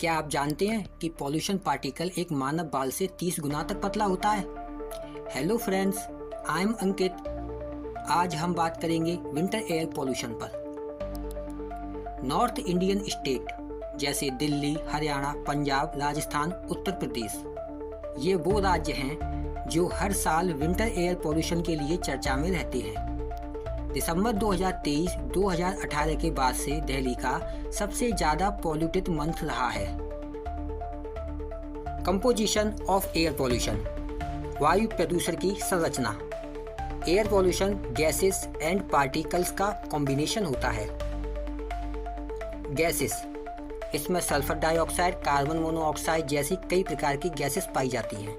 क्या आप जानते हैं कि पॉल्यूशन पार्टिकल एक मानव बाल से 30 गुना तक पतला होता है। हेलो फ्रेंड्स, आई एम अंकित। आज हम बात करेंगे विंटर एयर पॉल्यूशन पर। नॉर्थ इंडियन स्टेट जैसे दिल्ली, हरियाणा, पंजाब, राजस्थान, उत्तर प्रदेश, ये वो राज्य हैं जो हर साल विंटर एयर पॉल्यूशन के लिए चर्चा में रहते हैं। दिसंबर 2023-2018 के बाद से दिल्ली का सबसे ज़्यादा पॉल्यूटेड मंथ रहा है। कंपोजिशन ऑफ एयर पॉल्यूशन, वायु प्रदूषण की संरचना। Air pollution gases and particles का कॉम्बिनेशन होता है। गैसेस, इसमें सल्फर डाइऑक्साइड, कार्बन मोनोऑक्साइड जैसी कई प्रकार की गैसेस पाई जाती हैं।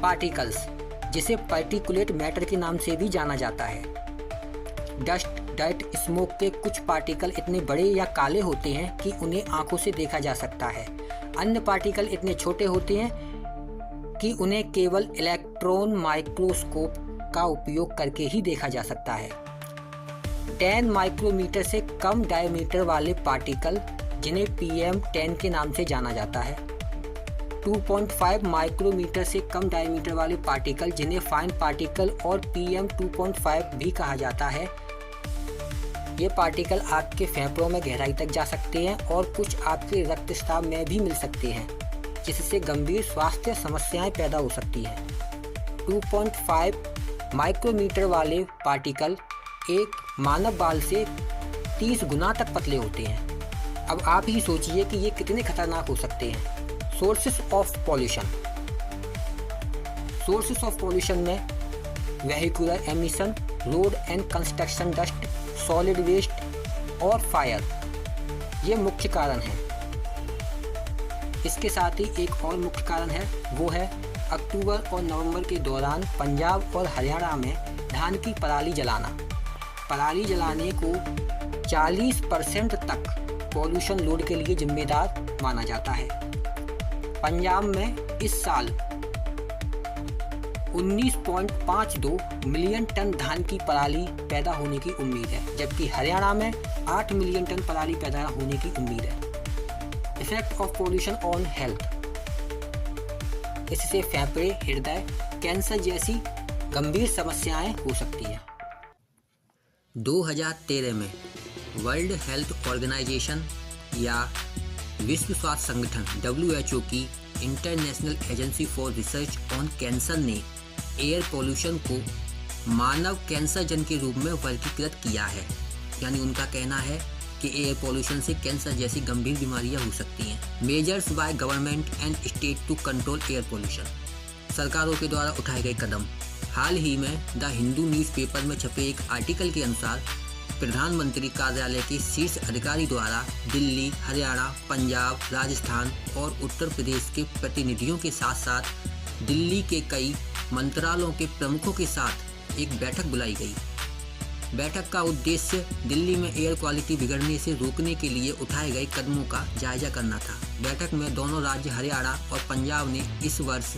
पार्टिकल्स, जिसे पार्टिकुलेट मैटर के नाम से भी जाना जाता है। डस्ट, डर्ट, स्मोक के कुछ पार्टिकल इतने बड़े या काले होते हैं कि उन्हें आंखों से देखा जा सकता है। अन्य पार्टिकल इतने छोटे होते हैं कि उन्हें केवल इलेक्ट्रॉन माइक्रोस्कोप का उपयोग करके ही देखा जा सकता है। 10 माइक्रोमीटर से कम डायमीटर वाले पार्टिकल, जिन्हें PM10 के नाम से जाना जाता है। 2.5 माइक्रोमीटर से कम डायमीटर वाले पार्टिकल, जिन्हें फाइन पार्टिकल और PM2.5 भी कहा जाता है। ये पार्टिकल आपके फेफड़ों में गहराई तक जा सकते हैं और कुछ आपके रक्तस्राव में भी मिल सकते हैं, जिससे गंभीर स्वास्थ्य समस्याएं पैदा हो सकती हैं। 2.5 माइक्रोमीटर वाले पार्टिकल एक मानव बाल से 30 गुना तक पतले होते हैं। अब आप ही सोचिए कि ये कितने खतरनाक हो सकते हैं। Sources of pollution. Sources of pollution में vehicular emission, road and construction dust, solid waste और फायर, ये मुख्य कारण हैं। इसके साथ ही एक और मुख्य कारण है, वो है अक्टूबर और नवंबर के दौरान पंजाब और हरियाणा में धान की पराली जलाना। पराली जलाने को 40% तक पॉल्यूशन लोड के लिए जिम्मेदार माना जाता है। पंजाब में इस साल 19.52 मिलियन टन धान की पराली पैदा होने की उम्मीद है, जबकि हरियाणा में 8 मिलियन टन पराली पैदा होने की उम्मीद है। Effect of pollution on health. इससे फेफड़े, हृदय, कैंसर जैसी गंभीर समस्याएं हो सकती हैं। 2013 में वर्ल्ड हेल्थ ऑर्गेनाइजेशन या विश्व स्वास्थ्य संगठन WHO की international agency for research on cancer ने एयर पॉल्यूशन को मानव कैंसर जन के रूप में वर्गीकृत किया है। यानी उनका कहना है कि एयर पॉल्यूशन से कैंसर जैसी गंभीर बीमारियां हो सकती हैं। Measures by government and state to control air pollution. सरकारों के द्वारा उठाए गए कदम। हाल ही में द हिंदू न्यूज़पेपर में छपे एक आर्टिकल के अनुसार प्रधानमंत्री कार्यालय के शीर्ष अधिकारी द्वारा दिल्ली, हरियाणा, पंजाब, राजस्थान और उत्तर प्रदेश के प्रतिनिधियों के साथ साथ दिल्ली के कई मंत्रालयों के प्रमुखों के साथ एक बैठक बुलाई गई। बैठक का उद्देश्य दिल्ली में एयर क्वालिटी बिगड़ने से रोकने के लिए उठाए गए कदमों का जायजा करना था। बैठक में दोनों राज्य हरियाणा और पंजाब ने इस वर्ष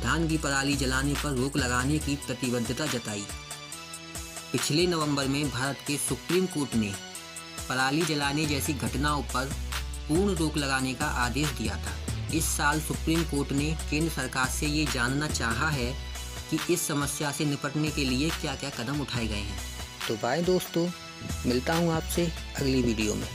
धान की पराली जलाने पर रोक लगाने की प्रतिबद्धता जताई। पिछले नवंबर में भारत के सुप्रीम कोर्ट ने पराली जलाने जैसी घटनाओं पर पूर्ण रोक लगाने का आदेश दिया था। इस साल सुप्रीम कोर्ट ने केंद्र सरकार से ये जानना चाहा है कि इस समस्या से निपटने के लिए क्या क्या कदम उठाए गए हैं। तो बाय दोस्तों, मिलता हूँ आपसे अगली वीडियो में।